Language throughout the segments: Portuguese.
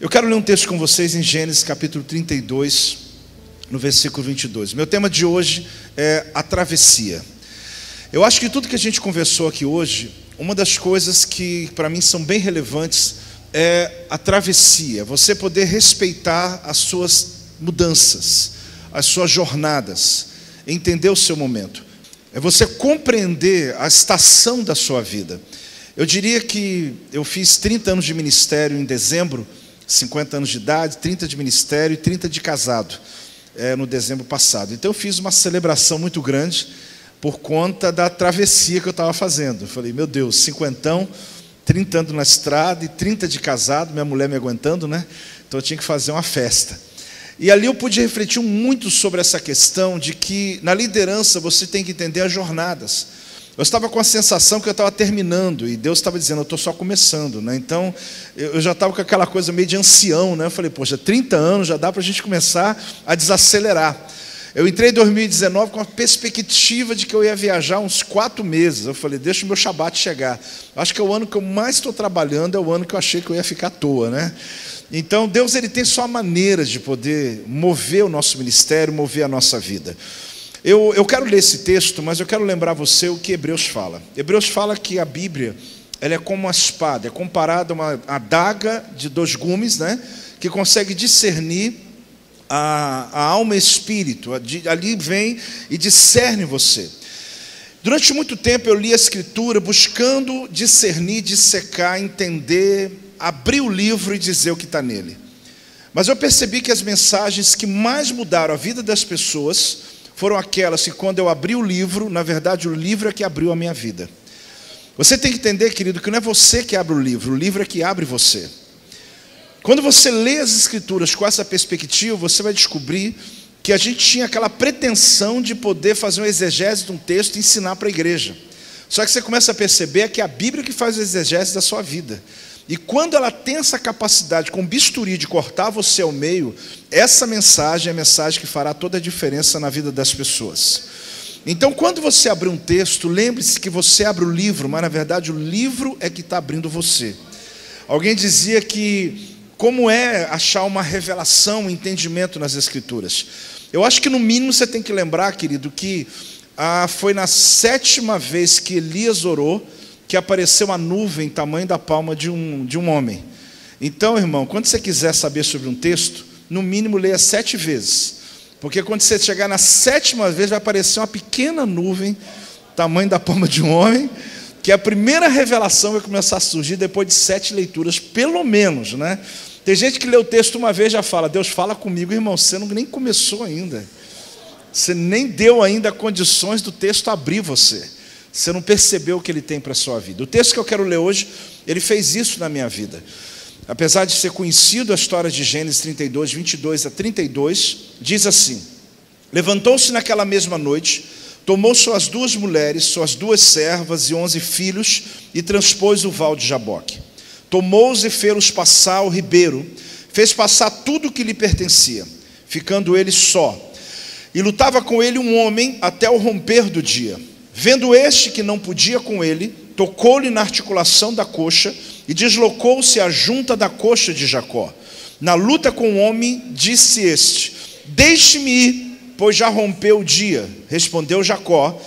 Eu quero ler um texto com vocês em Gênesis capítulo 32, no versículo 22. Meu tema de hoje é a travessia. Eu acho que tudo que a gente conversou aqui hoje, uma das coisas que para mim são bem relevantes é a travessia. Você poder respeitar as suas mudanças, as suas jornadas, entender o seu momento. É você compreender a estação da sua vida. Eu diria que eu fiz 30 anos de ministério em dezembro, 50 anos de idade, 30 de ministério e 30 de casado, no dezembro passado. Então eu fiz uma celebração muito grande por conta da travessia que eu estava fazendo. Eu falei, meu Deus, 50, 30 anos na estrada e 30 de casado, minha mulher me aguentando, né? Então eu tinha que fazer uma festa. E ali eu pude refletir muito sobre essa questão de que na liderança você tem que entender as jornadas. Eu estava com a sensação que eu estava terminando e Deus estava dizendo, eu estou só começando, né? Então eu já estava com aquela coisa meio de ancião, né? Eu falei, poxa, 30 anos já dá para a gente começar a desacelerar. Eu entrei em 2019 com a perspectiva de que eu ia viajar uns 4 meses. Eu falei, deixa o meu Shabat chegar. Acho que é o ano que eu mais estou trabalhando, é o ano que eu achei que eu ia ficar à toa, né? Então Deus ele tem só maneiras de poder mover o nosso ministério, mover a nossa vida. Eu quero ler esse texto, mas eu quero lembrar você o que Hebreus fala. Hebreus fala que a Bíblia ela é como uma espada, é comparada a uma adaga de 2 gumes, né? Que consegue discernir a alma e espírito. Ali vem e discerne você. Durante muito tempo eu li a Escritura buscando discernir, dissecar, entender, abrir o livro e dizer o que está nele. Mas eu percebi que as mensagens que mais mudaram a vida das pessoas foram aquelas que quando eu abri o livro, na verdade o livro é que abriu a minha vida. Você tem que entender, querido, que não é você que abre o livro é que abre você. Quando você lê as Escrituras com essa perspectiva, você vai descobrir que a gente tinha aquela pretensão de poder fazer um exegese de um texto e ensinar para a igreja. Só que você começa a perceber que é a Bíblia que faz o exegese da sua vida. E quando ela tem essa capacidade com bisturi de cortar você ao meio, essa mensagem é a mensagem que fará toda a diferença na vida das pessoas. Então, quando você abrir um texto, lembre-se que você abre o livro, mas na verdade o livro é que está abrindo você. Alguém dizia que como é achar uma revelação, um entendimento nas Escrituras? Eu acho que no mínimo você tem que lembrar, querido, que foi na 7ª vez que Elias orou, que apareceu uma nuvem tamanho da palma de um homem. Então, irmão, quando você quiser saber sobre um texto, no mínimo leia 7 vezes. Porque quando você chegar na 7ª vez, vai aparecer uma pequena nuvem, tamanho da palma de um homem, que a primeira revelação vai começar a surgir depois de 7 leituras, pelo menos, né? Tem gente que lê o texto uma vez e já fala, Deus fala comigo, irmão, você nem começou ainda. Você nem deu ainda condições do texto abrir você. Você não percebeu o que ele tem para a sua vida. O texto que eu quero ler hoje, ele fez isso na minha vida. Apesar de ser conhecido a história de Gênesis 32, 22 a 32, diz assim: levantou-se naquela mesma noite, tomou suas 2 mulheres, suas 2 servas e 11 filhos e transpôs o val de Jaboque. Tomou-os e fê-los passar o ribeiro, fez passar tudo o que lhe pertencia, ficando ele só. E lutava com ele um homem até o romper do dia. Vendo este que não podia com ele, tocou-lhe na articulação da coxa e deslocou-se a junta da coxa de Jacó. Na luta com o homem, disse este: deixe-me ir, pois já rompeu o dia. Respondeu Jacó: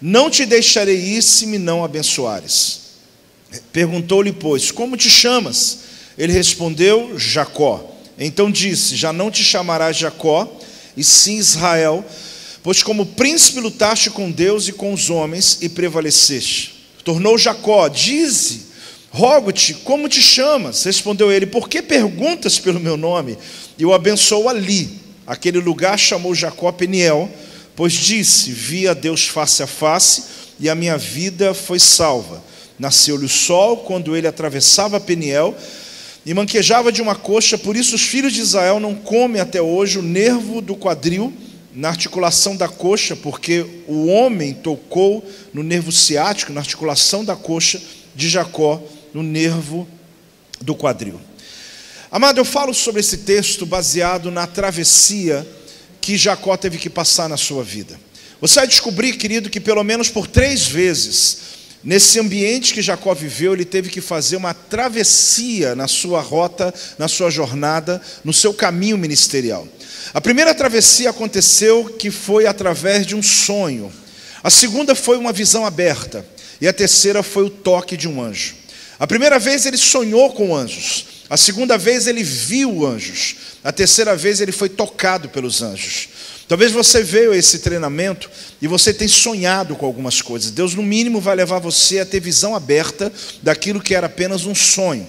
não te deixarei ir se me não abençoares. Perguntou-lhe, pois, como te chamas? Ele respondeu, Jacó. Então disse, já não te chamarás Jacó, e sim Israel, pois como príncipe lutaste com Deus e com os homens, e prevaleceste. Tornou Jacó, dize, rogo-te, como te chamas? Respondeu ele, por que perguntas pelo meu nome? E o abençoou ali. Aquele lugar chamou Jacó Peniel, pois disse, vi a Deus face a face, e a minha vida foi salva. Nasceu-lhe o sol quando ele atravessava Peniel e manquejava de uma coxa, por isso os filhos de Israel não comem até hoje o nervo do quadril na articulação da coxa, porque o homem tocou no nervo ciático, na articulação da coxa de Jacó, no nervo do quadril. Amado, eu falo sobre esse texto baseado na travessia que Jacó teve que passar na sua vida. Você vai descobrir, querido, que pelo menos por 3 vezes Nesse ambiente que Jacó viveu, ele teve que fazer uma travessia na sua rota, na sua jornada, no seu caminho ministerial. A primeira travessia aconteceu que foi através de um sonho. A segunda foi uma visão aberta. E a terceira foi o toque de um anjo. A primeira vez ele sonhou com anjos. A segunda vez ele viu anjos. A terceira vez ele foi tocado pelos anjos. Talvez você veio a esse treinamento e você tem sonhado com algumas coisas. Deus, no mínimo, vai levar você a ter visão aberta daquilo que era apenas um sonho.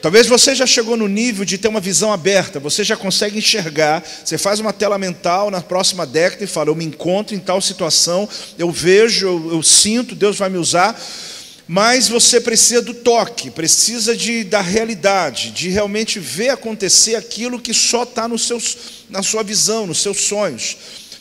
Talvez você já chegou no nível de ter uma visão aberta, você já consegue enxergar, você faz uma tela mental na próxima década e fala, eu me encontro em tal situação, eu vejo, eu sinto, Deus vai me usar. Mas você precisa do toque, precisa da realidade, de realmente ver acontecer aquilo que só está na sua visão, nos seus sonhos.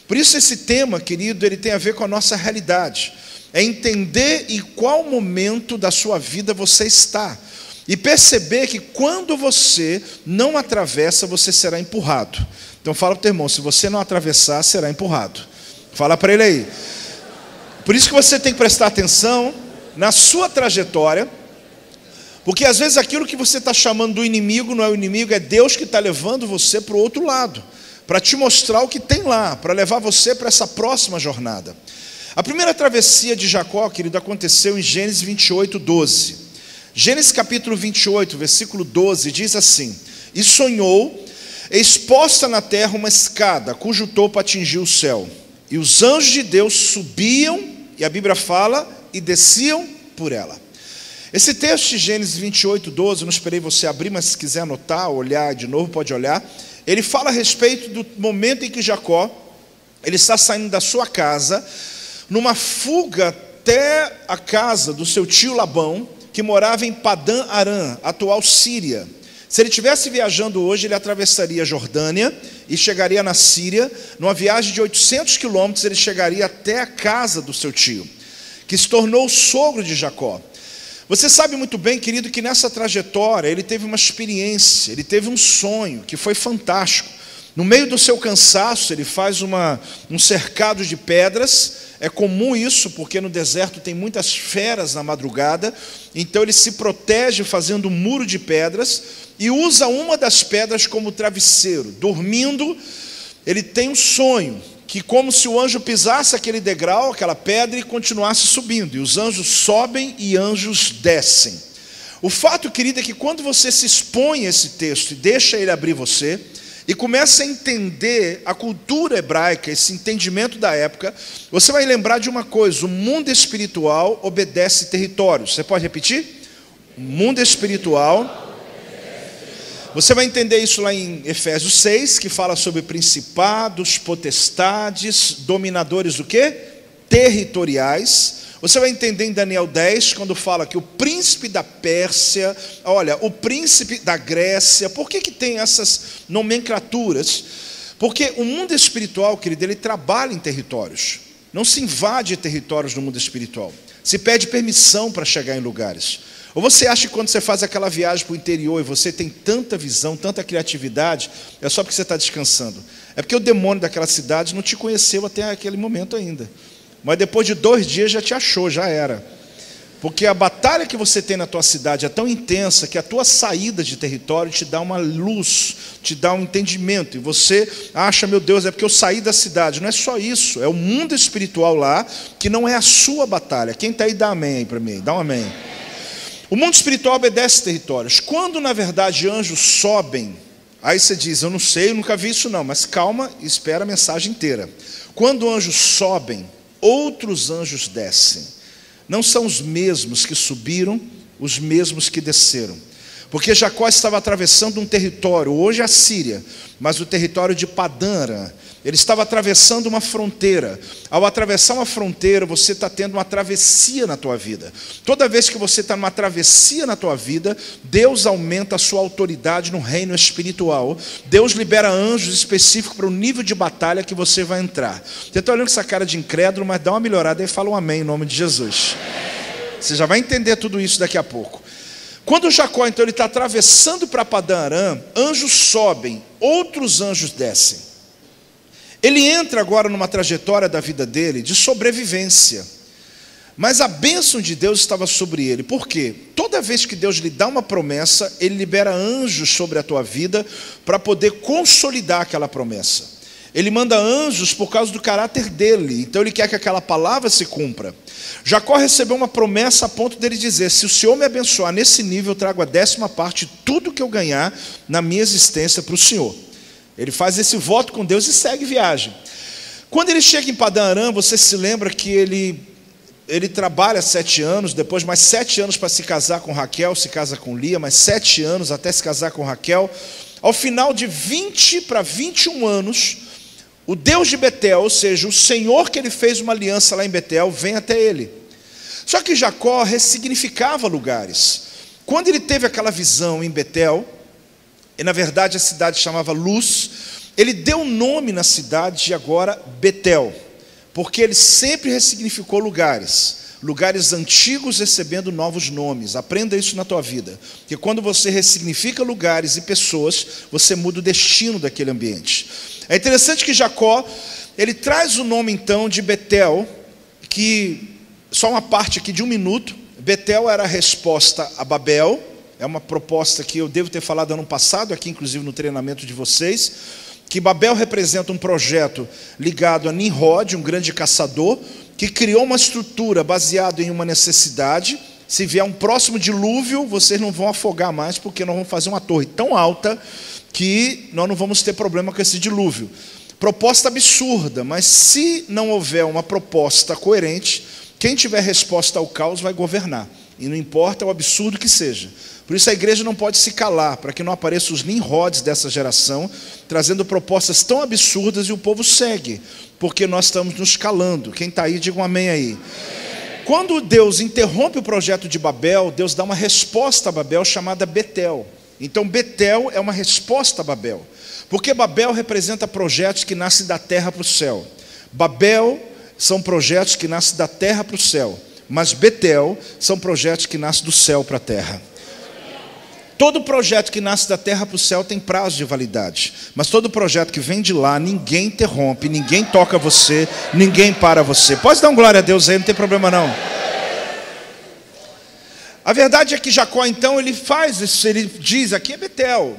Por isso esse tema, querido, ele tem a ver com a nossa realidade. É entender em qual momento da sua vida você está. E perceber que quando você não atravessa, você será empurrado. Então fala para o teu irmão, se você não atravessar, será empurrado. Fala para ele aí. Por isso que você tem que prestar atenção na sua trajetória, porque às vezes aquilo que você está chamando do inimigo não é o inimigo, é Deus que está levando você para o outro lado, para te mostrar o que tem lá, para levar você para essa próxima jornada. A primeira travessia de Jacó, querido, aconteceu em Gênesis 28, 12. Gênesis capítulo 28, versículo 12, diz assim: E sonhou, exposta na terra uma escada, cujo topo atingiu o céu, e os anjos de Deus subiam, e a Bíblia fala, e desciam por ela. Esse texto de Gênesis 28, 12, eu não esperei você abrir, mas se quiser anotar, olhar de novo, pode olhar. Ele fala a respeito do momento em que Jacó, ele está saindo da sua casa, numa fuga até a casa do seu tio Labão, que morava em Padã Arã, atual Síria. Se ele estivesse viajando hoje, ele atravessaria a Jordânia e chegaria na Síria. Numa viagem de 800 quilômetros, ele chegaria até a casa do seu tio, que se tornou o sogro de Jacó. Você sabe muito bem, querido, que nessa trajetória ele teve uma experiência, ele teve um sonho que foi fantástico. No meio do seu cansaço, ele faz um cercado de pedras. É comum isso, porque no deserto tem muitas feras na madrugada. Então ele se protege fazendo um muro de pedras e usa uma das pedras como travesseiro. Dormindo, ele tem um sonho, que como se o anjo pisasse aquele degrau, aquela pedra, e continuasse subindo. E os anjos sobem e anjos descem. O fato, querido, é que quando você se expõe a esse texto e deixa ele abrir você, e começa a entender a cultura hebraica, esse entendimento da época, você vai lembrar de uma coisa: o mundo espiritual obedece territórios. Você pode repetir? O mundo espiritual. Você vai entender isso lá em Efésios 6, que fala sobre principados, potestades, dominadores do quê? Territoriais. Você vai entender em Daniel 10, quando fala que o príncipe da Pérsia, olha, o príncipe da Grécia. Por que tem essas nomenclaturas? Porque o mundo espiritual, querido, ele trabalha em territórios. Não se invade territórios no mundo espiritual. Se pede permissão para chegar em lugares. Ou você acha que quando você faz aquela viagem para o interior e você tem tanta visão, tanta criatividade, é só porque você está descansando? É porque o demônio daquela cidade não te conheceu até aquele momento ainda. Mas depois de 2 dias já te achou, já era. Porque a batalha que você tem na tua cidade é tão intensa que a tua saída de território te dá uma luz, te dá um entendimento. E você acha, meu Deus, é porque eu saí da cidade. Não é só isso, é o mundo espiritual lá, que não é a sua batalha. Quem está aí, dá amém aí para mim, dá um amém. O mundo espiritual obedece territórios. Quando, na verdade, anjos sobem, aí você diz, eu não sei, eu nunca vi isso não, mas calma e espera a mensagem inteira. Quando anjos sobem, outros anjos descem. Não são os mesmos que subiram, os mesmos que desceram. Porque Jacó estava atravessando um território, hoje a Síria, mas o território de Padã Arã. Ele estava atravessando uma fronteira. Ao atravessar uma fronteira, você está tendo uma travessia na tua vida. Toda vez que você está numa travessia na tua vida, Deus aumenta a sua autoridade no reino espiritual. Deus libera anjos específicos para o nível de batalha que você vai entrar. Você está olhando com essa cara de incrédulo, mas dá uma melhorada e fala um amém em nome de Jesus. Você já vai entender tudo isso daqui a pouco. Quando Jacó, então, ele está atravessando para Padã Arã, anjos sobem, outros anjos descem. Ele entra agora numa trajetória da vida dele de sobrevivência. Mas a bênção de Deus estava sobre ele. Por quê? Toda vez que Deus lhe dá uma promessa, Ele libera anjos sobre a tua vida para poder consolidar aquela promessa. Ele manda anjos por causa do caráter dele. Então Ele quer que aquela palavra se cumpra. Jacó recebeu uma promessa a ponto dele dizer: se o Senhor me abençoar nesse nível, eu trago a 10ª parte de tudo que eu ganhar na minha existência para o Senhor. Ele faz esse voto com Deus e segue viagem. Quando ele chega em Padã Arã, você se lembra que ele trabalha 7 anos, depois mais 7 anos para se casar com Raquel, se casa com Lia, mais 7 anos até se casar com Raquel. Ao final de 20 para 21 anos, o Deus de Betel, ou seja, o Senhor que ele fez uma aliança lá em Betel, vem até ele. Só que Jacó ressignificava lugares. Quando ele teve aquela visão em Betel, e na verdade a cidade chamava Luz, ele deu nome na cidade de agora Betel, porque ele sempre ressignificou lugares antigos recebendo novos nomes. Aprenda isso na tua vida, que quando você ressignifica lugares e pessoas, você muda o destino daquele ambiente. É interessante que Jacó, ele traz o nome então de Betel, que, só uma parte aqui de 1 minuto, Betel era a resposta a Babel. É uma proposta que eu devo ter falado ano passado, aqui inclusive no treinamento de vocês, que Babel representa um projeto ligado a Nimrod, um grande caçador, que criou uma estrutura baseada em uma necessidade. Se vier um próximo dilúvio, vocês não vão afogar mais, porque nós vamos fazer uma torre tão alta que nós não vamos ter problema com esse dilúvio. Proposta absurda, mas se não houver uma proposta coerente, quem tiver resposta ao caos vai governar. E não importa o absurdo que seja. Por isso a igreja não pode se calar, para que não apareçam os Nimrods dessa geração, trazendo propostas tão absurdas e o povo segue, porque nós estamos nos calando. Quem está aí, diga um amém aí. Quando Deus interrompe o projeto de Babel, Deus dá uma resposta a Babel chamada Betel. Então Betel é uma resposta a Babel, porque Babel representa projetos que nascem da terra para o céu. Babel são projetos que nascem da terra para o céu, mas Betel são projetos que nascem do céu para a terra. Todo projeto que nasce da terra para o céu tem prazo de validade, mas todo projeto que vem de lá, ninguém interrompe, ninguém toca você, ninguém para você. Pode dar um glória a Deus aí, não tem problema não. A verdade é que Jacó então, ele faz isso, ele diz, aqui é Betel.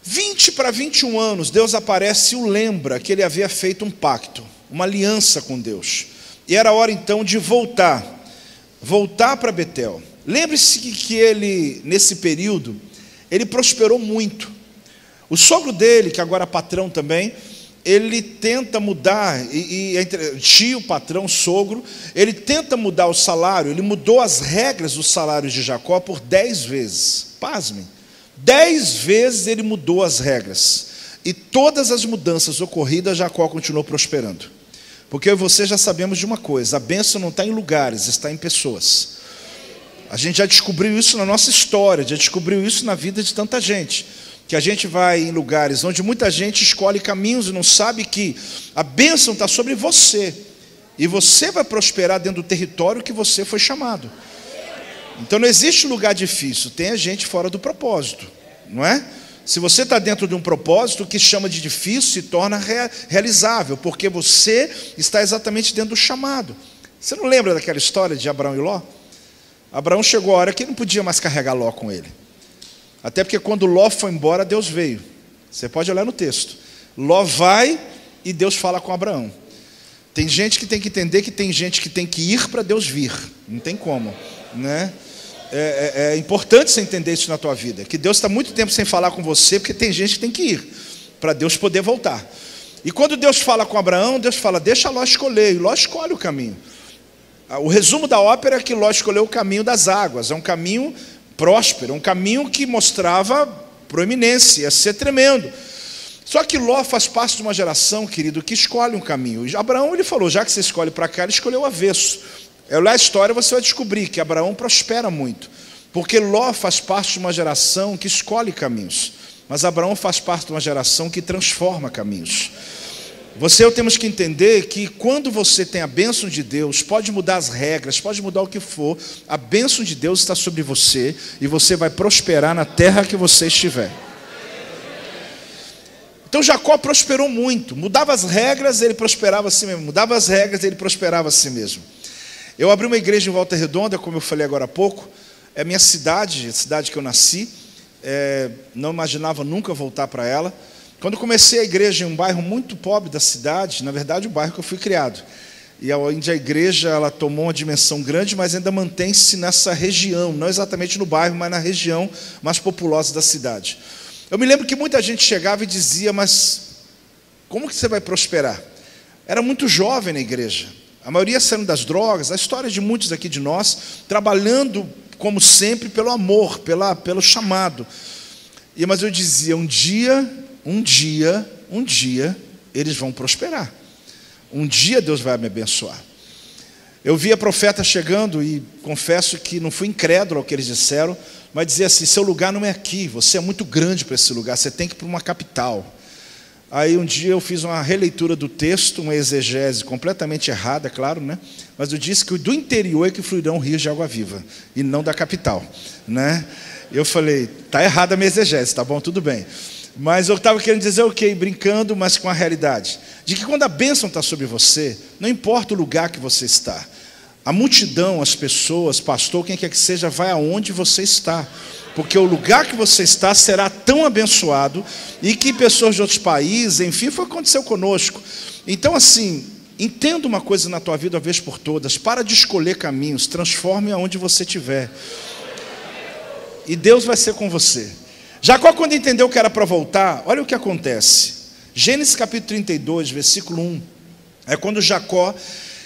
20 para 21 anos, Deus aparece e o lembra que ele havia feito um pacto, uma aliança com Deus. E era hora então de voltar para Betel. Lembre-se que ele, nesse período, ele prosperou muito. O sogro dele, que agora é patrão também, ele tenta mudar, tio, patrão, sogro, ele tenta mudar o salário, ele mudou as regras dos salários de Jacó por 10 vezes. Pasmem, 10 vezes ele mudou as regras. E todas as mudanças ocorridas, Jacó continuou prosperando. Porque eu e você já sabemos de uma coisa, a bênção não está em lugares, está em pessoas. A gente já descobriu isso na nossa história, já descobriu isso na vida de tanta gente, que a gente vai em lugares onde muita gente escolhe caminhos e não sabe que a bênção está sobre você, e você vai prosperar dentro do território que você foi chamado. Então não existe lugar difícil, tem a gente fora do propósito, não é? Se você está dentro de um propósito, o que chama de difícil se torna realizável, porque você está exatamente dentro do chamado. Você não lembra daquela história de Abraão e Ló? Abraão chegou a hora que ele não podia mais carregar Ló com ele. Até porque quando Ló foi embora, Deus veio. Você pode olhar no texto. Ló vai e Deus fala com Abraão. Tem gente que tem que entender que tem gente que tem que ir para Deus vir. Não tem como, né? É importante você entender isso na tua vida. Que Deus está muito tempo sem falar com você, porque tem gente que tem que ir para Deus poder voltar. E quando Deus fala com Abraão, Deus fala, deixa Ló escolher. E Ló escolhe o caminho. O resumo da ópera é que Ló escolheu o caminho das águas. É um caminho próspero, um caminho que mostrava proeminência, ia ser tremendo. Só que Ló faz parte de uma geração, querido, que escolhe um caminho. E Abraão, ele falou, já que você escolhe para cá, ele escolheu o avesso. Lá a história você vai descobrir que Abraão prospera muito, porque Ló faz parte de uma geração que escolhe caminhos, mas Abraão faz parte de uma geração que transforma caminhos. Você e eu temos que entender que quando você tem a bênção de Deus, pode mudar as regras, pode mudar o que for, a bênção de Deus está sobre você e você vai prosperar na terra que você estiver. Então Jacó prosperou muito, mudava as regras, ele prosperava a si mesmo, mudava as regras, ele prosperava a si mesmo. Eu abri uma igreja em Volta Redonda, como eu falei agora há pouco. É a minha cidade, a cidade que eu nasci. Não imaginava nunca voltar para ela. Quando comecei a igreja em um bairro muito pobre da cidade, na verdade o bairro que eu fui criado, e onde a igreja ela tomou uma dimensão grande, mas ainda mantém-se nessa região, não exatamente no bairro, mas na região mais populosa da cidade. Eu me lembro que muita gente chegava e dizia, mas como que você vai prosperar? Era muito jovem na igreja, a maioria saindo das drogas, a história de muitos aqui de nós, trabalhando como sempre pelo amor, pelo chamado. Mas eu dizia, um dia eles vão prosperar. Um dia Deus vai me abençoar. Eu via profeta chegando e confesso que não fui incrédulo ao que eles disseram, mas dizia assim, seu lugar não é aqui, você é muito grande para esse lugar, você tem que ir para uma capital. Aí um dia eu fiz uma releitura do texto, uma exegese completamente errada, claro, né? Mas eu disse que do interior é que fluirão rios de água viva, e não da capital, né? Eu falei, está errada a minha exegese, tá bom, tudo bem. Mas eu estava querendo dizer o quê? Brincando, mas com a realidade. De que quando a bênção está sobre você, não importa o lugar que você está. A multidão, as pessoas, pastor, quem quer que seja, vai aonde você está. Porque o lugar que você está será tão abençoado, e que pessoas de outros países, enfim, foi o que aconteceu conosco. Então assim, entenda uma coisa na tua vida uma vez por todas, para de escolher caminhos, transforme aonde você estiver. E Deus vai ser com você. Jacó, quando entendeu que era para voltar, olha o que acontece. Gênesis capítulo 32, versículo 1. É quando Jacó,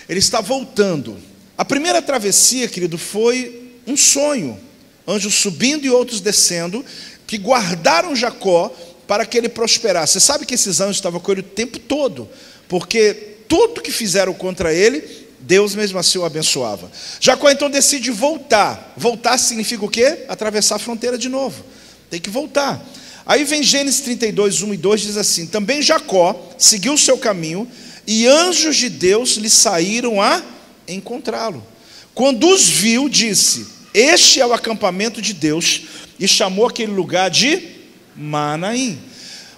ele está voltando. A primeira travessia, querido, foi um sonho. Anjos subindo e outros descendo, que guardaram Jacó para que ele prosperasse. Você sabe que esses anjos estavam com ele o tempo todo, porque tudo que fizeram contra ele, Deus mesmo assim o abençoava. Jacó então decide voltar. Voltar significa o quê? Atravessar a fronteira de novo. Tem que voltar. Aí vem Gênesis 32, 1 e 2, diz assim, também Jacó seguiu o seu caminho, e anjos de Deus lhe saíram a encontrá-lo. Quando os viu, disse, este é o acampamento de Deus, e chamou aquele lugar de Manaim.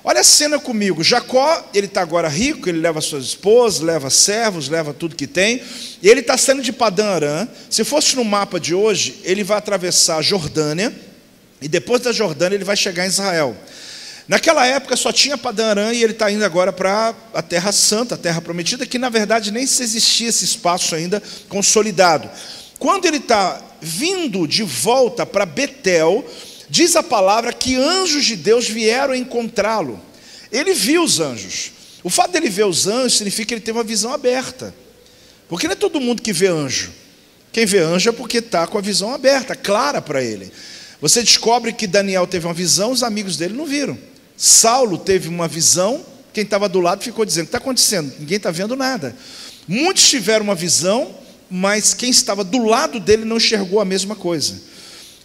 Olha a cena comigo. Jacó, ele está agora rico, ele leva suas esposas, leva servos, leva tudo que tem, e ele está saindo de Padã Arã. Se fosse no mapa de hoje, ele vai atravessar a Jordânia, e depois da Jordânia ele vai chegar em Israel. Naquela época só tinha Padã Arã, e ele está indo agora para a Terra Santa, a Terra Prometida, que na verdade nem se existia esse espaço ainda consolidado. Quando ele está vindo de volta para Betel, diz a palavra que anjos de Deus vieram encontrá-lo. Ele viu os anjos. O fato dele ver os anjos significa que ele teve uma visão aberta. Porque não é todo mundo que vê anjo. Quem vê anjo é porque está com a visão aberta, clara para ele. Você descobre que Daniel teve uma visão, os amigos dele não viram. Saulo teve uma visão, quem estava do lado ficou dizendo, o que está acontecendo? Ninguém está vendo nada. Muitos tiveram uma visão, mas quem estava do lado dele não enxergou a mesma coisa.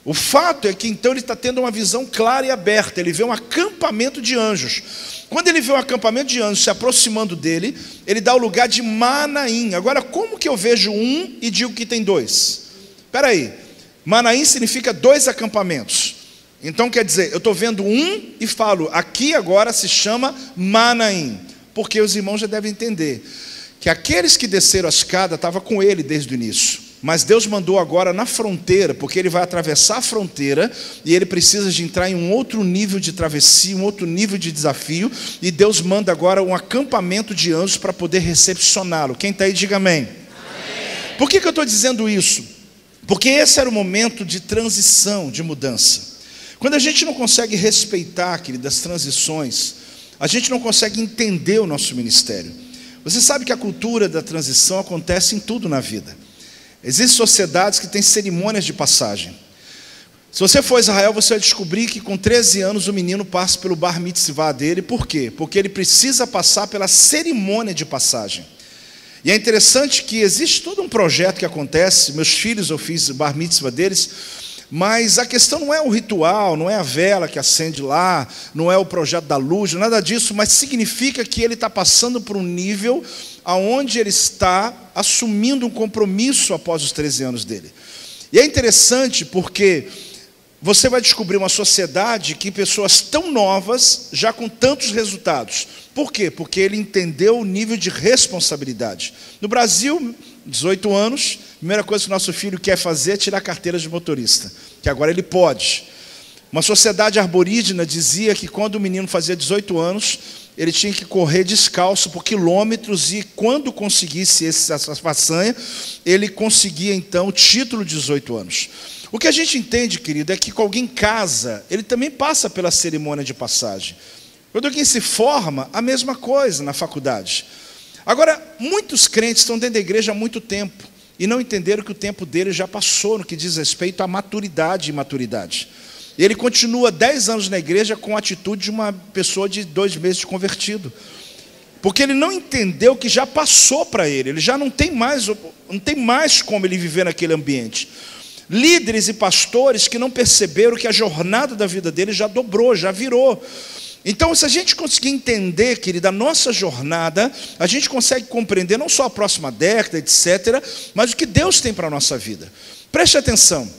O fato é que então ele está tendo uma visão clara e aberta, ele vê um acampamento de anjos. Quando ele vê um acampamento de anjos se aproximando dele, ele dá o lugar de Manaim. Agora, como que eu vejo um e digo que tem dois? Espera aí, Manaim significa dois acampamentos. Então quer dizer, eu estou vendo um e falo, aqui agora se chama Manaim. Porque os irmãos já devem entender que aqueles que desceram a escada estavam com ele desde o início. Mas Deus mandou agora na fronteira, porque ele vai atravessar a fronteira, e ele precisa de entrar em um outro nível de travessia, um outro nível de desafio, e Deus manda agora um acampamento de anjos para poder recepcioná-lo. Quem está aí, diga amém. Amém. Por que eu estou dizendo isso? Porque esse era o momento de transição, de mudança. Quando a gente não consegue respeitar, querido, as transições, a gente não consegue entender o nosso ministério. Você sabe que a cultura da transição acontece em tudo na vida. Existem sociedades que têm cerimônias de passagem. Se você for a Israel, você vai descobrir que com 13 anos o menino passa pelo bar mitzvah dele. Por quê? Porque ele precisa passar pela cerimônia de passagem. E é interessante que existe todo um projeto que acontece. Meus filhos, eu fiz o bar mitzvah deles, mas a questão não é o ritual, não é a vela que acende lá, não é o projeto da luz, nada disso, mas significa que ele está passando por um nível aonde ele está assumindo um compromisso após os 13 anos dele. E é interessante porque você vai descobrir uma sociedade que pessoas tão novas, já com tantos resultados. Por quê? Porque ele entendeu o nível de responsabilidade. No Brasil, 18 anos, a primeira coisa que o nosso filho quer fazer é tirar a carteira de motorista, que agora ele pode. Uma sociedade arborígena dizia que quando o menino fazia 18 anos, ele tinha que correr descalço por quilômetros e quando conseguisse essa façanha, ele conseguia então o título de 18 anos. O que a gente entende, querido, é que quando alguém casa, ele também passa pela cerimônia de passagem. Quando alguém se forma, a mesma coisa na faculdade. Agora, muitos crentes estão dentro da igreja há muito tempo e não entenderam que o tempo dele já passou no que diz respeito à maturidade e imaturidade. Ele continua 10 anos na igreja com a atitude de uma pessoa de 2 meses de convertido. Porque ele não entendeu que já passou para ele já não tem mais como ele viver naquele ambiente. Líderes e pastores que não perceberam que a jornada da vida dele já dobrou, já virou. Então, se a gente conseguir entender, querida, a nossa jornada, a gente consegue compreender não só a próxima década, etc., mas o que Deus tem para a nossa vida. Preste atenção.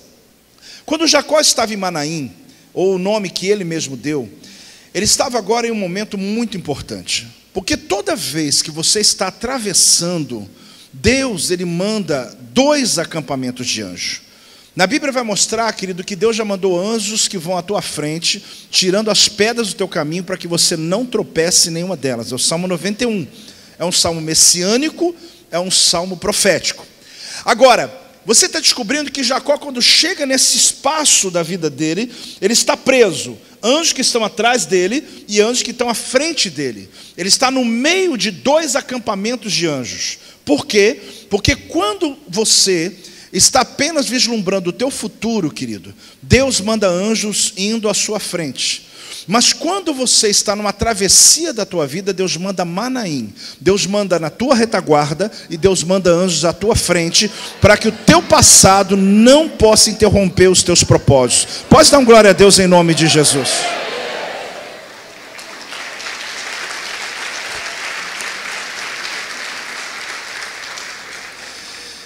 Quando Jacó estava em Manaim, ou o nome que ele mesmo deu, ele estava agora em um momento muito importante. Porque toda vez que você está atravessando, Deus, ele manda 2 acampamentos de anjo. Na Bíblia vai mostrar, querido, que Deus já mandou anjos que vão à tua frente, tirando as pedras do teu caminho para que você não tropece em nenhuma delas. É o Salmo 91. É um salmo messiânico, é um salmo profético. Agora, você está descobrindo que Jacó, quando chega nesse espaço da vida dele, ele está preso. Anjos que estão atrás dele e anjos que estão à frente dele. Ele está no meio de 2 acampamentos de anjos. Por quê? Porque quando você está apenas vislumbrando o teu futuro, querido, Deus manda anjos indo à sua frente. Mas quando você está numa travessia da tua vida, Deus manda Manaim. Deus manda na tua retaguarda e Deus manda anjos à tua frente para que o teu passado não possa interromper os teus propósitos. Pode dar um glória a Deus em nome de Jesus.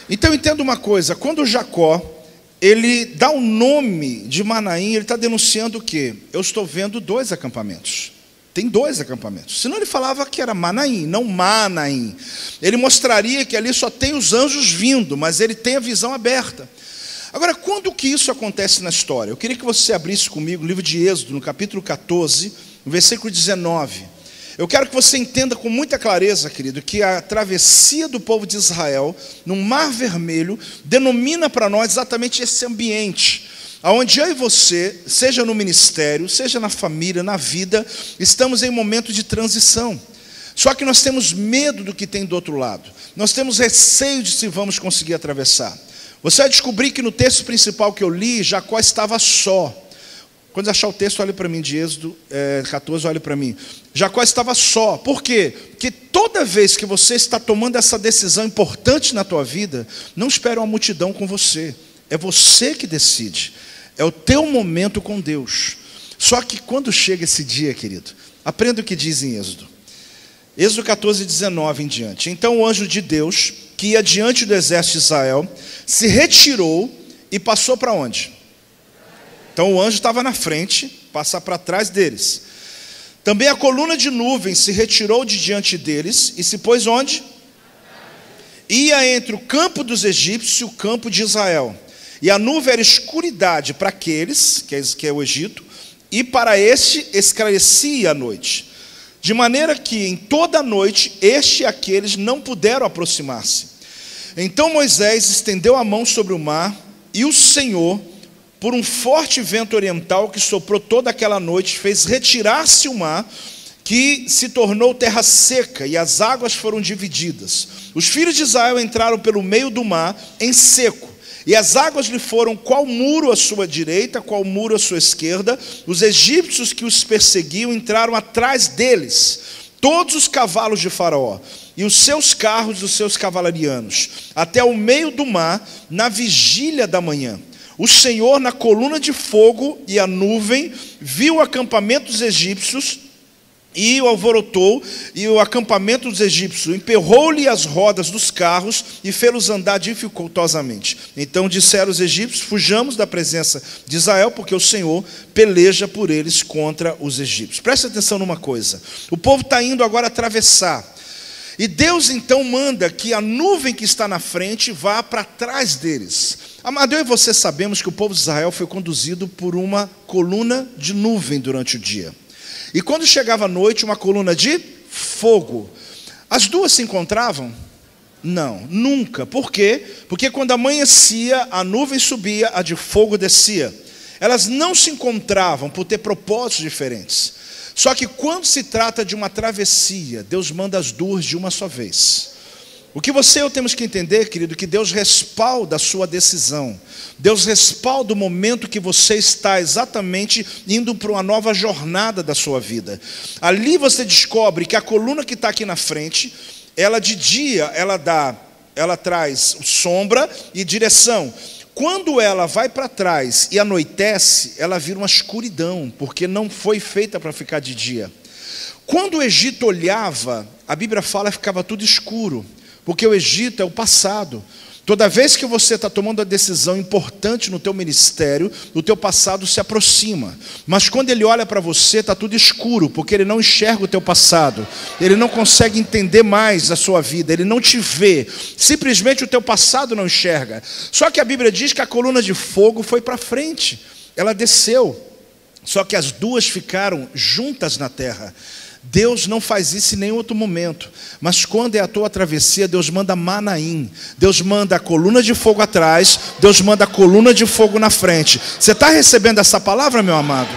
Então entenda uma coisa, quando Jacó, ele dá o nome de Manaim, ele está denunciando o quê? Eu estou vendo 2 acampamentos. Tem 2 acampamentos. Senão ele falava que era Manaim, não Manaim. Ele mostraria que ali só tem os anjos vindo, mas ele tem a visão aberta. Agora, quando que isso acontece na história? Eu queria que você abrisse comigo o livro de Êxodo, no capítulo 14, no versículo 19. Eu quero que você entenda com muita clareza, querido, que a travessia do povo de Israel no Mar Vermelho denomina para nós exatamente esse ambiente, onde eu e você, seja no ministério, seja na família, na vida, estamos em um momento de transição. Só que nós temos medo do que tem do outro lado. Nós temos receio de se vamos conseguir atravessar. Você vai descobrir que no texto principal que eu li, Jacó estava só. Quando achar o texto, olhe para mim, de Êxodo 14, olhe para mim. Jacó estava só. Por quê? Porque toda vez que você está tomando essa decisão importante na tua vida, não espere uma multidão com você. É você que decide. É o teu momento com Deus. Só que quando chega esse dia, querido, aprenda o que diz em Êxodo. Êxodo 14, 19 em diante. Então o anjo de Deus, que ia diante do exército de Israel, se retirou e passou para onde? Então o anjo estava na frente, passa para trás deles. Também a coluna de nuvem se retirou de diante deles e se pôs onde? Ia entre o campo dos egípcios e o campo de Israel. E a nuvem era escuridade para aqueles, que é o Egito, e para este esclarecia a noite. De maneira que em toda a noite este e aqueles não puderam aproximar-se. Então Moisés estendeu a mão sobre o mar e o Senhor, por um forte vento oriental que soprou toda aquela noite, fez retirar-se o mar, que se tornou terra seca, e as águas foram divididas. Os filhos de Israel entraram pelo meio do mar, em seco, e as águas lhe foram qual muro à sua direita, qual muro à sua esquerda. Os egípcios que os perseguiam entraram atrás deles, todos os cavalos de Faraó, e os seus carros e os seus cavalarianos, até o meio do mar, na vigília da manhã. O Senhor, na coluna de fogo e a nuvem, viu o acampamento dos egípcios e o alvorotou, e o acampamento dos egípcios emperrou-lhe as rodas dos carros e fê-los andar dificultosamente. Então disseram os egípcios: fujamos da presença de Israel, porque o Senhor peleja por eles contra os egípcios. Preste atenção numa coisa: o povo está indo agora atravessar. E Deus então manda que a nuvem que está na frente vá para trás deles. Amado, eu e você sabemos que o povo de Israel foi conduzido por uma coluna de nuvem durante o dia. E quando chegava a noite, uma coluna de fogo. As duas se encontravam? Não, nunca. Por quê? Porque quando amanhecia, a nuvem subia, a de fogo descia. Elas não se encontravam por ter propósitos diferentes. Só que quando se trata de uma travessia, Deus manda as duas de uma só vez. O que você e eu temos que entender, querido, que Deus respalda a sua decisão. Deus respalda o momento que você está exatamente indo para uma nova jornada da sua vida. Ali você descobre que a coluna que está aqui na frente, ela de dia, ela traz sombra e direção. Quando ela vai para trás e anoitece, ela vira uma escuridão, porque não foi feita para ficar de dia. Quando o Egito olhava, a Bíblia fala que ficava tudo escuro, porque o Egito é o passado. Toda vez que você está tomando uma decisão importante no teu ministério, o teu passado se aproxima. Mas quando ele olha para você, está tudo escuro, porque ele não enxerga o teu passado. Ele não consegue entender mais a sua vida, ele não te vê. Simplesmente o teu passado não enxerga. Só que a Bíblia diz que a coluna de fogo foi para frente. Ela desceu. Só que as duas ficaram juntas na terra. Deus não faz isso em nenhum outro momento. Mas quando é a tua travessia, Deus manda Manaim. Deus manda a coluna de fogo atrás, Deus manda a coluna de fogo na frente. Você está recebendo essa palavra, meu amado?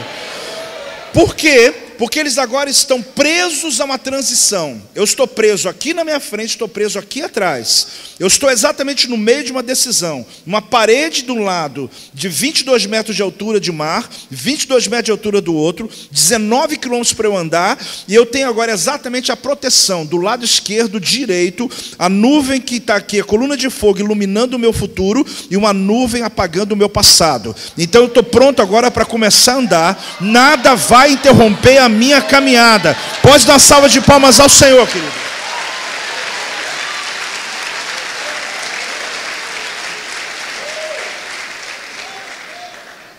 Por quê? Porque eles agora estão presos a uma transição. Eu estou preso aqui na minha frente, estou preso aqui atrás. Eu estou exatamente no meio de uma decisão. Uma parede de um lado, de 22 metros de altura de mar, 22 metros de altura do outro, 19 quilômetros para eu andar, e eu tenho agora exatamente a proteção do lado esquerdo, direito, a nuvem que está aqui, a coluna de fogo iluminando o meu futuro, e uma nuvem apagando o meu passado. Então eu estou pronto agora para começar a andar. Nada vai interromper a minha caminhada. Pode dar uma salva de palmas ao Senhor, querido.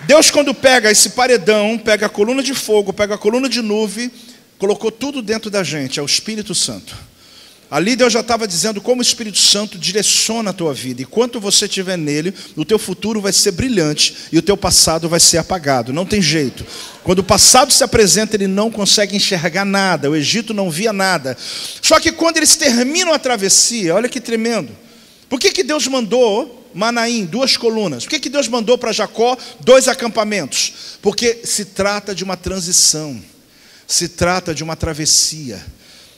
Deus, quando pega esse paredão, pega a coluna de fogo, pega a coluna de nuvem, colocou tudo dentro da gente, é o Espírito Santo. Ali Deus já estava dizendo como o Espírito Santo direciona a tua vida. E quanto você estiver nele, o teu futuro vai ser brilhante e o teu passado vai ser apagado. Não tem jeito. Quando o passado se apresenta, ele não consegue enxergar nada. O Egito não via nada. Só que quando eles terminam a travessia, olha que tremendo. Por que Deus mandou Manaim, 2 colunas? Por que Deus mandou para Jacó 2 acampamentos? Porque se trata de uma transição. Se trata de uma travessia.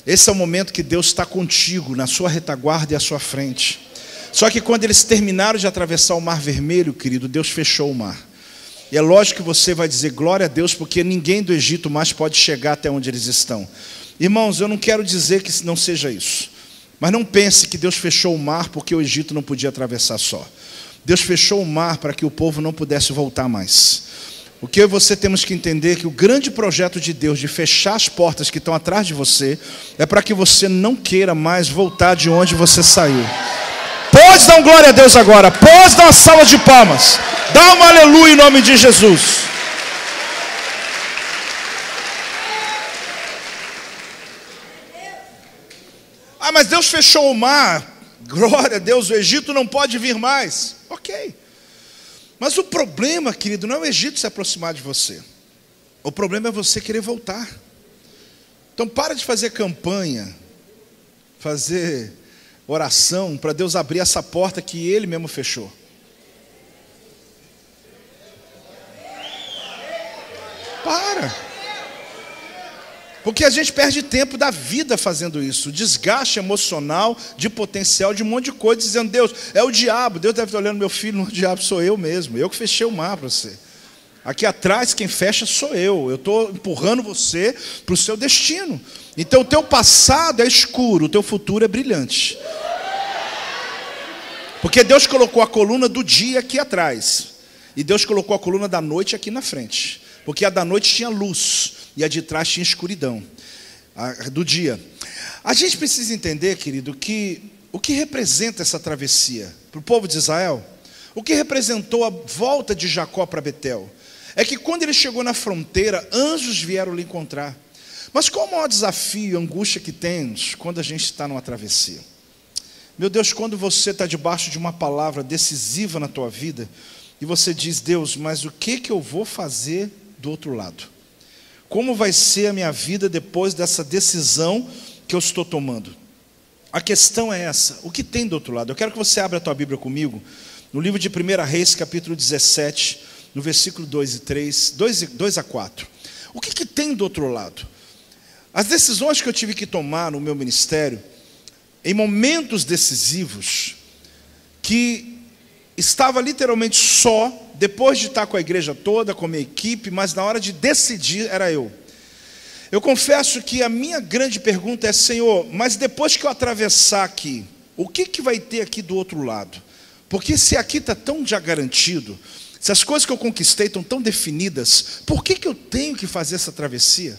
Esse é o momento que Deus está contigo, na sua retaguarda e à sua frente. Só que quando eles terminaram de atravessar o Mar Vermelho, querido, Deus fechou o mar. E é lógico que você vai dizer glória a Deus, porque ninguém do Egito mais pode chegar até onde eles estão. Irmãos, eu não quero dizer que não seja isso. Mas não pense que Deus fechou o mar porque o Egito não podia atravessar só. Deus fechou o mar para que o povo não pudesse voltar mais. O que eu e você temos que entender é que o grande projeto de Deus de fechar as portas que estão atrás de você é para que você não queira mais voltar de onde você saiu. Pode dar um glória a Deus agora, pode dar uma salva de palmas, dá um aleluia em nome de Jesus. Ah, mas Deus fechou o mar, glória a Deus, o Egito não pode vir mais. Ok. Mas o problema, querido, não é o Egito se aproximar de você. O problema é você querer voltar. Então para de fazer campanha, fazer oração para Deus abrir essa porta que Ele mesmo fechou. Para. Porque a gente perde tempo da vida fazendo isso. Desgaste emocional, de potencial, de um monte de coisa, dizendo, Deus, é o diabo. Deus deve estar olhando, meu filho, não, o diabo sou eu mesmo. Eu que fechei o mar para você. Aqui atrás quem fecha sou eu. Eu estou empurrando você para o seu destino. Então o teu passado é escuro, o teu futuro é brilhante. Porque Deus colocou a coluna do dia aqui atrás. E Deus colocou a coluna da noite aqui na frente. Porque a da noite tinha luz e a de trás tinha escuridão, a do dia. A gente precisa entender, querido, que o que representa essa travessia para o povo de Israel, o que representou a volta de Jacó para Betel, é que quando ele chegou na fronteira, anjos vieram lhe encontrar. Mas qual o maior desafio, angústia que temos quando a gente está numa travessia? Meu Deus, quando você está debaixo de uma palavra decisiva na tua vida, e você diz, Deus, mas o que eu vou fazer do outro lado? Como vai ser a minha vida depois dessa decisão que eu estou tomando? A questão é essa, o que tem do outro lado? Eu quero que você abra a tua Bíblia comigo, no livro de 1 Reis, capítulo 17, no versículo 2 e 3, 2 a 4. O que tem do outro lado? As decisões que eu tive que tomar no meu ministério, em momentos decisivos, que estava literalmente só, depois de estar com a igreja toda, com a minha equipe, mas na hora de decidir era eu. Eu confesso que a minha grande pergunta é, Senhor, mas depois que eu atravessar aqui, o que vai ter aqui do outro lado? Porque se aqui está tão já garantido, se as coisas que eu conquistei estão tão definidas, por que eu tenho que fazer essa travessia?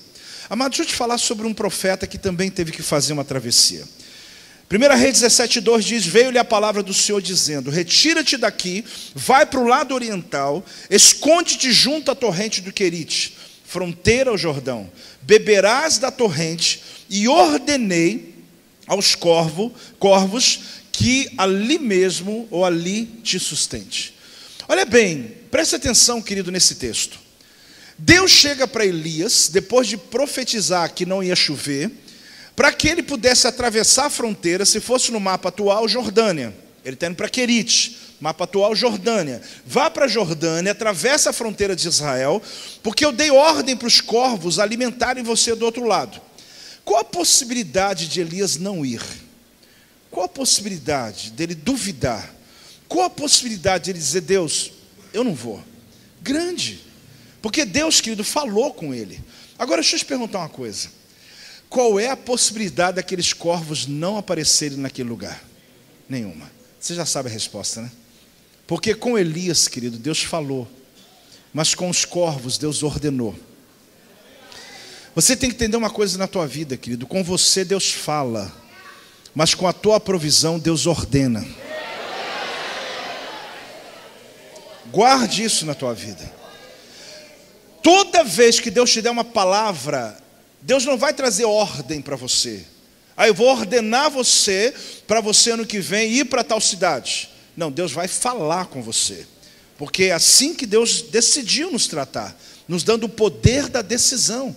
Amado, deixa eu te falar sobre um profeta que também teve que fazer uma travessia. 1 Reis 17:2 diz, veio-lhe a palavra do Senhor dizendo, retira-te daqui, vai para o lado oriental, esconde-te junto à torrente do Querite, fronteira ao Jordão, beberás da torrente, e ordenei aos corvos que ali mesmo ou ali te sustente. Olha bem, preste atenção, querido, nesse texto. Deus chega para Elias, depois de profetizar que não ia chover, para que ele pudesse atravessar a fronteira, se fosse no mapa atual, Jordânia. Ele está indo para Querite, mapa atual, Jordânia. Vá para a Jordânia, atravessa a fronteira de Israel, porque eu dei ordem para os corvos alimentarem você do outro lado. Qual a possibilidade de Elias não ir? Qual a possibilidade dele duvidar? Qual a possibilidade de ele dizer, Deus, eu não vou? Grande. Porque Deus, querido, falou com ele. Agora, deixa eu te perguntar uma coisa. Qual é a possibilidade daqueles corvos não aparecerem naquele lugar? Nenhuma. Você já sabe a resposta, né? Porque com Elias, querido, Deus falou. Mas com os corvos, Deus ordenou. Você tem que entender uma coisa na tua vida, querido. Com você, Deus fala. Mas com a tua provisão, Deus ordena. Guarde isso na tua vida. Toda vez que Deus te der uma palavra, Deus não vai trazer ordem para você. Eu vou ordenar você, para você ano que vem ir para tal cidade. Não, Deus vai falar com você. Porque é assim que Deus decidiu nos tratar, nos dando o poder da decisão.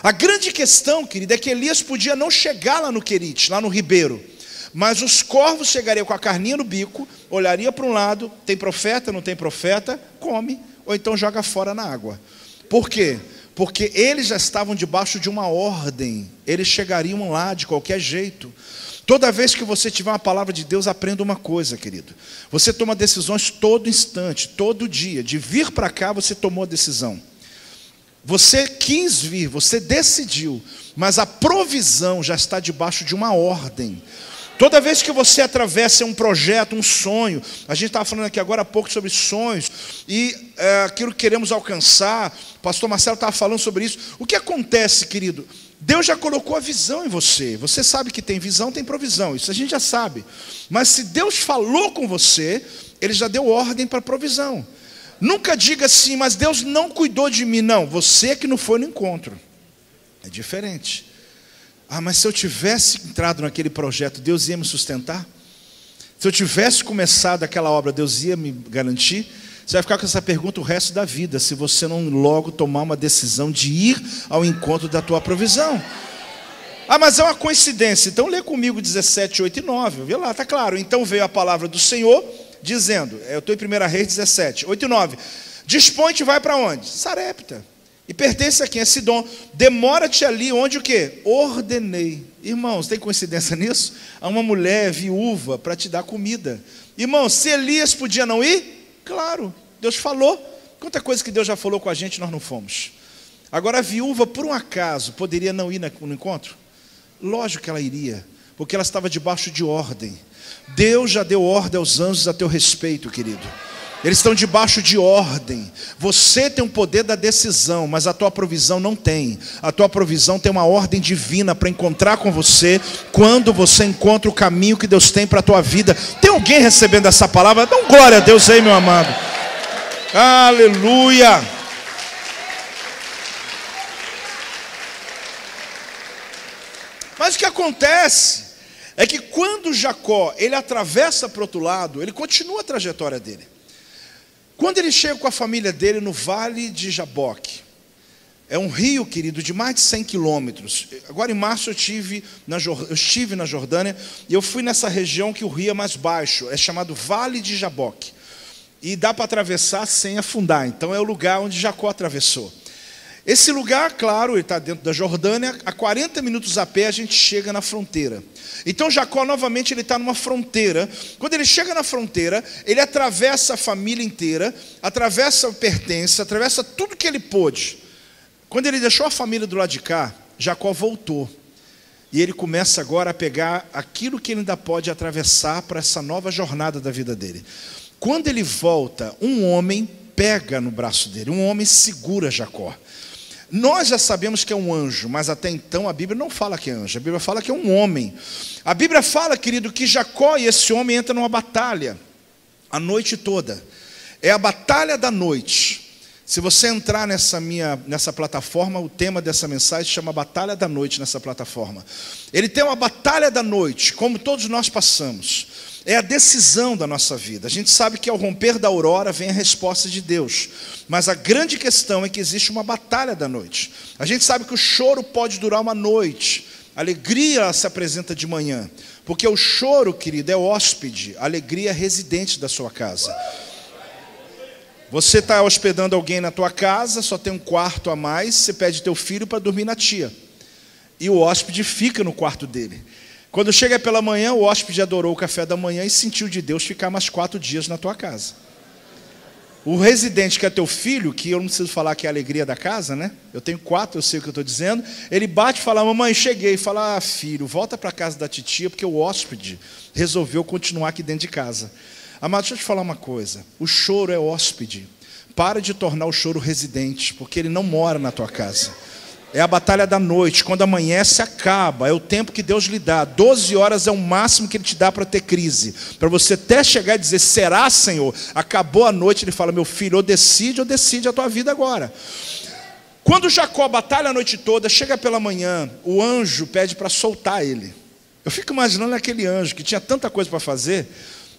A grande questão, querida, é que Elias podia não chegar lá no Querite, lá no ribeiro. Mas os corvos chegariam com a carninha no bico, olharia para um lado, tem profeta, não tem profeta, come, ou então joga fora na água. Por quê? Porque eles já estavam debaixo de uma ordem, eles chegariam lá de qualquer jeito. Toda vez que você tiver uma palavra de Deus, aprenda uma coisa, querido. Você toma decisões todo instante, todo dia. De vir para cá, você tomou a decisão. Você quis vir, você decidiu, mas a provisão já está debaixo de uma ordem. Toda vez que você atravessa um projeto, um sonho, a gente estava falando aqui agora há pouco sobre sonhos, e aquilo que queremos alcançar, o pastor Marcelo estava falando sobre isso. O que acontece, querido? Deus já colocou a visão em você. Você sabe que tem visão, tem provisão, isso a gente já sabe. Mas se Deus falou com você, Ele já deu ordem para a provisão. Nunca diga assim, mas Deus não cuidou de mim. Não, você que não foi no encontro. É diferente. Mas se eu tivesse entrado naquele projeto, Deus ia me sustentar? Se eu tivesse começado aquela obra, Deus ia me garantir? Você vai ficar com essa pergunta o resto da vida, se você não logo tomar uma decisão de ir ao encontro da tua provisão. Mas é uma coincidência. Então lê comigo 17, 8 e 9. Vê lá, está claro. Então veio a palavra do Senhor, dizendo, eu estou em 1 Reis 17, 8 e 9. Dispõe-te e vai para onde? Sarepta. E pertence a quem? A Sidom. Demora-te ali, onde o quê? Ordenei. Irmãos, tem coincidência nisso? Há uma mulher viúva para te dar comida. Irmãos, se Elias podia não ir? Claro, Deus falou. Quanta coisa que Deus já falou com a gente, nós não fomos. Agora a viúva, por um acaso, poderia não ir no encontro? Lógico que ela iria, porque ela estava debaixo de ordem. Deus já deu ordem aos anjos a teu respeito, querido. Eles estão debaixo de ordem. Você tem o poder da decisão, mas a tua provisão não tem. A tua provisão tem uma ordem divina para encontrar com você, quando você encontra o caminho que Deus tem para a tua vida. Tem alguém recebendo essa palavra? Dá um glória a Deus aí, meu amado. Aleluia. Mas o que acontece é que quando Jacó ele atravessa para o outro lado, ele continua a trajetória dele. Quando ele chega com a família dele no Vale de Jaboque, é um rio, querido, de mais de 100 quilômetros. Agora em março eu estive na Jordânia, e eu fui nessa região que o rio é mais baixo, é chamado Vale de Jaboque. E dá para atravessar sem afundar, então é o lugar onde Jacó atravessou. Esse lugar, claro, ele está dentro da Jordânia, a 40 minutos a pé a gente chega na fronteira. Então Jacó novamente ele está numa fronteira. Quando ele chega na fronteira, ele atravessa a família inteira, atravessa o pertence, atravessa tudo que ele pôde. Quando ele deixou a família do lado de cá, Jacó voltou. E ele começa agora a pegar aquilo que ele ainda pode atravessar para essa nova jornada da vida dele. Quando ele volta, um homem pega no braço dele, um homem segura Jacó. Nós já sabemos que é um anjo, mas até então a Bíblia não fala que é anjo, a Bíblia fala que é um homem. A Bíblia fala, querido, que Jacó e esse homem entram numa batalha, a noite toda. É a batalha da noite. Se você entrar nessa plataforma, o tema dessa mensagem chama Batalha da Noite nessa plataforma. Ele tem uma batalha da noite, como todos nós passamos. É a decisão da nossa vida. A gente sabe que ao romper da aurora vem a resposta de Deus. Mas a grande questão é que existe uma batalha da noite. A gente sabe que o choro pode durar uma noite. A alegria se apresenta de manhã. Porque o choro, querido, é hóspede. A alegria é residente da sua casa. Você está hospedando alguém na tua casa, só tem um quarto a mais, você pede teu filho para dormir na tia. E o hóspede fica no quarto dele. Quando chega pela manhã, o hóspede adorou o café da manhã e sentiu de Deus ficar mais 4 dias na tua casa. O residente, que é teu filho, que eu não preciso falar que é a alegria da casa, né? Eu tenho 4, eu sei o que eu estou dizendo. Ele bate e fala, mamãe, cheguei. Fala, filho, volta para a casa da titia, porque o hóspede resolveu continuar aqui dentro de casa. Amado, deixa eu te falar uma coisa. O choro é hóspede. Para de tornar o choro residente, porque ele não mora na tua casa. É a batalha da noite. Quando amanhece, acaba. É o tempo que Deus lhe dá. 12 horas é o máximo que Ele te dá para ter crise. Para você até chegar e dizer, será, Senhor? Acabou a noite, Ele fala, meu filho, ou decide a tua vida agora. Quando Jacó batalha a noite toda, chega pela manhã, o anjo pede para soltar ele. Eu fico imaginando aquele anjo que tinha tanta coisa para fazer,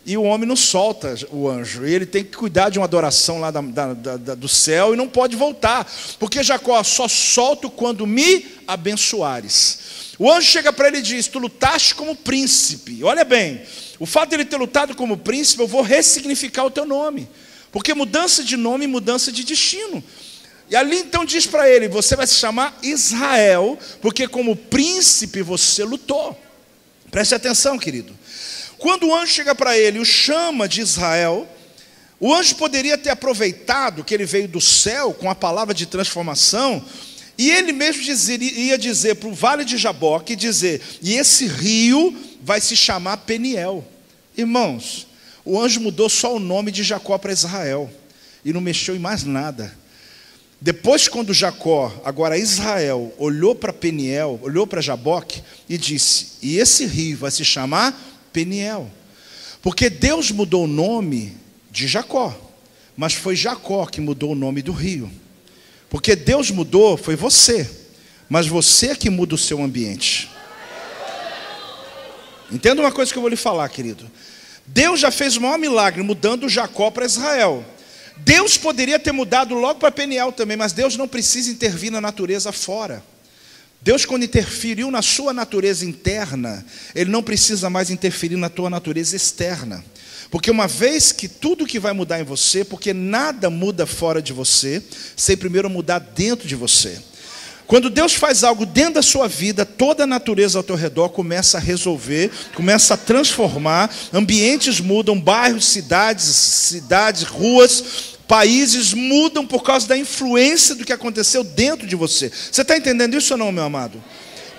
e o homem não solta o anjo. E ele tem que cuidar de uma adoração lá do céu e não pode voltar. Porque Jacó, só solto quando me abençoares. O anjo chega para ele e diz, tu lutaste como príncipe. Olha bem, o fato de ele ter lutado como príncipe, eu vou ressignificar o teu nome. Porque mudança de nome, mudança de destino. E ali então diz para ele, você vai se chamar Israel, porque como príncipe você lutou. Preste atenção, querido. Quando o anjo chega para ele e o chama de Israel, o anjo poderia ter aproveitado que ele veio do céu com a palavra de transformação, e ele mesmo ia dizer para o Vale de Jaboque, dizer, e esse rio vai se chamar Peniel. Irmãos, o anjo mudou só o nome de Jacó para Israel, e não mexeu em mais nada. Depois, quando Jacó, agora Israel, olhou para Peniel, olhou para Jaboque e disse, e esse rio vai se chamar Peniel, porque Deus mudou o nome de Jacó, mas foi Jacó que mudou o nome do rio. Porque Deus mudou, foi você, mas você que muda o seu ambiente. Entenda uma coisa que eu vou lhe falar, querido. Deus já fez o maior milagre mudando Jacó para Israel. Deus poderia ter mudado logo para Peniel também, mas Deus não precisa intervir na natureza fora. Deus, quando interferiu na sua natureza interna, Ele não precisa mais interferir na tua natureza externa. Porque uma vez que tudo que vai mudar em você, porque nada muda fora de você, sem primeiro mudar dentro de você. Quando Deus faz algo dentro da sua vida, toda a natureza ao teu redor começa a resolver, começa a transformar, ambientes mudam, bairros, cidades, ruas, países mudam por causa da influência do que aconteceu dentro de você. Você está entendendo isso ou não, meu amado?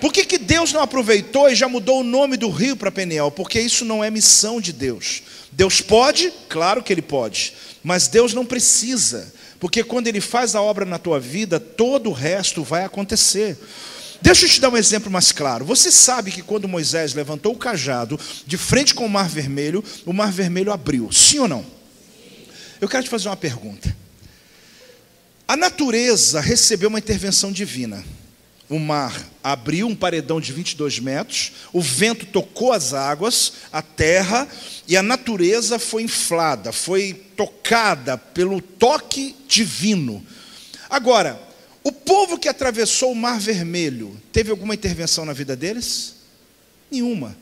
Por que Deus não aproveitou e já mudou o nome do rio para Peniel? Porque isso não é missão de Deus. Deus pode? Claro que Ele pode. Mas Deus não precisa. Porque quando Ele faz a obra na tua vida, todo o resto vai acontecer. Deixa eu te dar um exemplo mais claro. Você sabe que quando Moisés levantou o cajado de frente com o Mar Vermelho abriu. Sim ou não? Eu quero te fazer uma pergunta. A natureza recebeu uma intervenção divina. o mar abriu um paredão de 22 metros, o vento tocou as águas, a terra, e a natureza foi inflada, foi tocada pelo toque divino. Agora, o povo que atravessou o Mar Vermelho, teve alguma intervenção na vida deles? Nenhuma.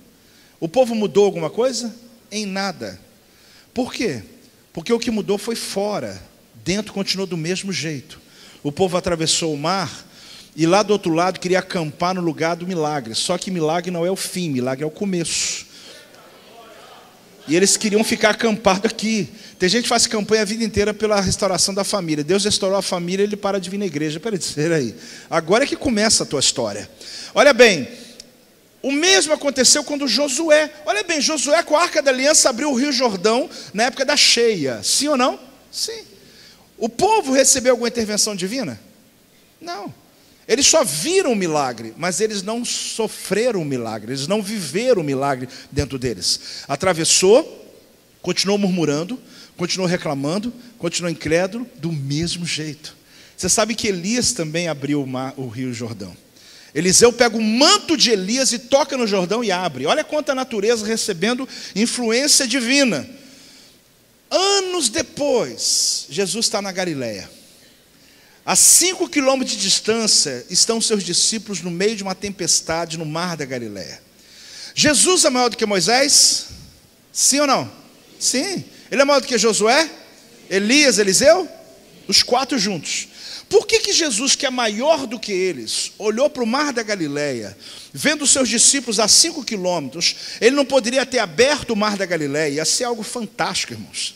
O povo mudou alguma coisa? Em nada. Por quê? Porque o que mudou foi fora, dentro continuou do mesmo jeito. O povo atravessou o mar, e lá do outro lado queria acampar no lugar do milagre. Só que milagre não é o fim, milagre é o começo. E eles queriam ficar acampados aqui. Tem gente que faz campanha a vida inteira pela restauração da família. Deus restaurou a família, ele para de vir na igreja. Peraí, agora é que começa a tua história. Olha bem, o mesmo aconteceu quando Josué. Olha bem, Josué com a Arca da Aliança abriu o Rio Jordão na época da cheia. Sim ou não? Sim. O povo recebeu alguma intervenção divina? Não. Eles só viram o milagre, mas eles não sofreram o milagre, eles não viveram o milagre dentro deles. Atravessou, continuou murmurando, continuou reclamando, continuou incrédulo, do mesmo jeito. Você sabe que Elias também abriu o Rio Jordão. Eliseu pega o manto de Elias e toca no Jordão e abre. Olha quanta natureza recebendo influência divina. Anos depois, Jesus está na Galileia. A 5 quilômetros de distância estão seus discípulos no meio de uma tempestade no mar da Galileia. Jesus é maior do que Moisés? Sim ou não? Sim. Ele é maior do que Josué? Elias, Eliseu? Os 4 juntos. Por que Jesus, que é maior do que eles, olhou para o mar da Galileia, vendo os seus discípulos a 5 quilômetros, ele não poderia ter aberto o mar da Galileia? Ia ser algo fantástico, irmãos.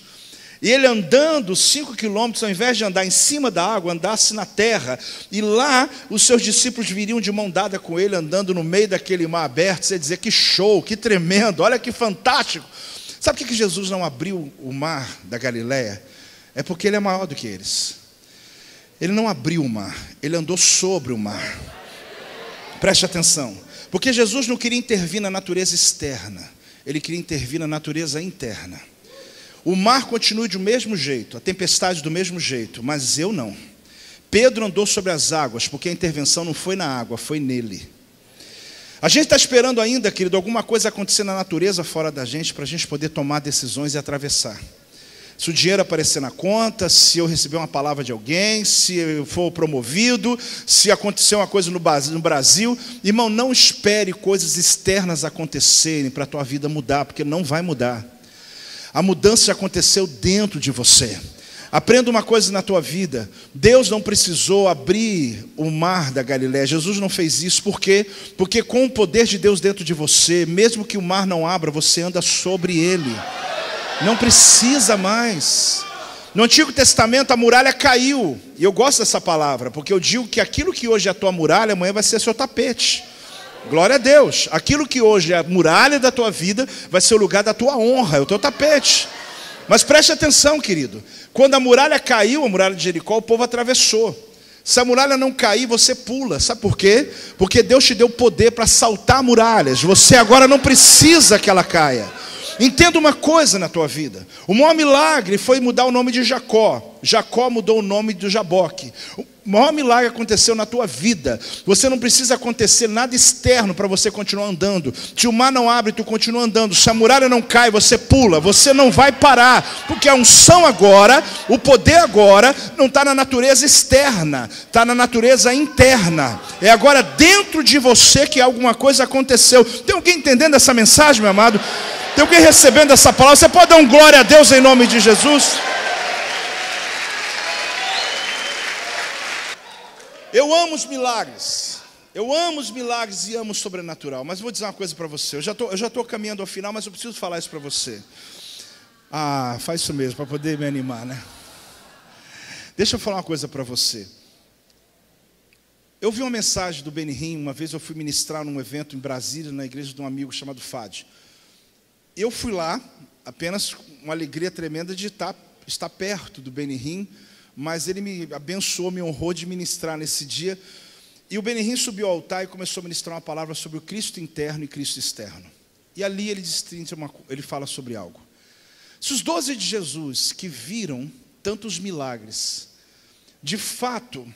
E ele andando 5 quilômetros, ao invés de andar em cima da água, andasse na terra. E lá os seus discípulos viriam de mão dada com ele, andando no meio daquele mar aberto. Você dizer, que show, que tremendo, olha que fantástico. Sabe por que Jesus não abriu o mar da Galileia? É porque ele é maior do que eles. Ele não abriu o mar, ele andou sobre o mar. Preste atenção. Porque Jesus não queria intervir na natureza externa, ele queria intervir na natureza interna. O mar continua do mesmo jeito, a tempestade do mesmo jeito, mas eu não. Pedro andou sobre as águas, porque a intervenção não foi na água, foi nele. A gente está esperando ainda, querido, alguma coisa acontecer na natureza fora da gente, para a gente poder tomar decisões e atravessar. Se o dinheiro aparecer na conta, se eu receber uma palavra de alguém, se eu for promovido, se acontecer uma coisa no Brasil. Irmão, não espere coisas externas acontecerem para a tua vida mudar, porque não vai mudar. A mudança já aconteceu dentro de você. Aprenda uma coisa na tua vida. Deus não precisou abrir o mar da Galileia. Jesus não fez isso. Por quê? Porque com o poder de Deus dentro de você, mesmo que o mar não abra, você anda sobre ele. Não precisa mais. No Antigo Testamento a muralha caiu. E eu gosto dessa palavra, porque eu digo que aquilo que hoje é a tua muralha, amanhã vai ser seu tapete. Glória a Deus. Aquilo que hoje é a muralha da tua vida vai ser o lugar da tua honra, é o teu tapete. Mas preste atenção, querido. Quando a muralha caiu, a muralha de Jericó, o povo atravessou. Se a muralha não cair, você pula. Sabe por quê? Porque Deus te deu poder para saltar muralhas. Você agora não precisa que ela caia. Entenda uma coisa na tua vida. O maior milagre foi mudar o nome de Jacó. Jacó mudou o nome de Jaboque. O maior milagre aconteceu na tua vida. Você não precisa acontecer nada externo para você continuar andando. Se o mar não abre, tu continua andando. Se a muralha não cai, você pula. Você não vai parar. Porque a unção agora, o poder agora, não está na natureza externa. Está na natureza interna. É agora dentro de você que alguma coisa aconteceu. Tem alguém entendendo essa mensagem, meu amado? Tem alguém recebendo essa palavra? Você pode dar um glória a Deus em nome de Jesus? Eu amo os milagres. Eu amo os milagres e amo o sobrenatural. Mas vou dizer uma coisa para você. Eu já estou caminhando ao final, mas eu preciso falar isso para você. Ah, faz isso mesmo, para poder me animar, né? Deixa eu falar uma coisa para você. Eu vi uma mensagem do Benny Hinn. Uma vez eu fui ministrar num evento em Brasília, na igreja de um amigo chamado Fad. Eu fui lá, apenas com uma alegria tremenda de estar perto do Benny Hinn, mas ele me abençoou, me honrou de ministrar nesse dia. E o Benny Hinn subiu ao altar e começou a ministrar uma palavra sobre o Cristo interno e Cristo externo. E ali ele fala sobre algo. Se os 12 de Jesus que viram tantos milagres, de fato,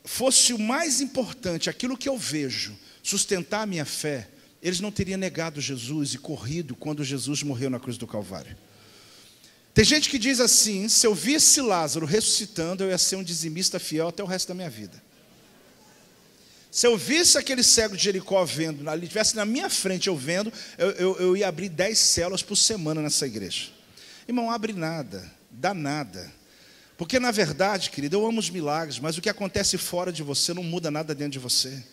fosse o mais importante, aquilo que eu vejo, sustentar a minha fé, eles não teriam negado Jesus e corrido quando Jesus morreu na cruz do Calvário. Tem gente que diz assim: se eu visse Lázaro ressuscitando, eu ia ser um dizimista fiel até o resto da minha vida. Se eu visse aquele cego de Jericó vendo, ele estivesse na minha frente eu vendo, eu ia abrir 10 células por semana nessa igreja. Irmão, abre nada, dá nada. Porque na verdade, querido, eu amo os milagres, mas o que acontece fora de você não muda nada dentro de você.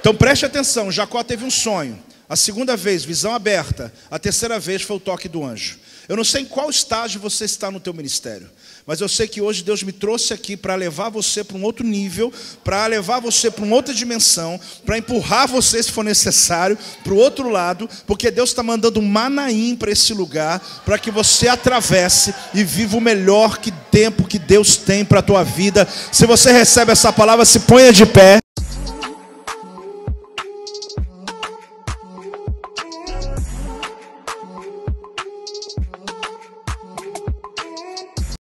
Então preste atenção, Jacó teve um sonho. A segunda vez, visão aberta. A terceira vez foi o toque do anjo. Eu não sei em qual estágio você está no teu ministério, mas eu sei que hoje Deus me trouxe aqui para levar você para um outro nível, para levar você para uma outra dimensão, para empurrar você, se for necessário, para o outro lado, porque Deus está mandando um Manaim para esse lugar, para que você atravesse e viva o melhor tempo que Deus tem para a tua vida. Se você recebe essa palavra, se ponha de pé.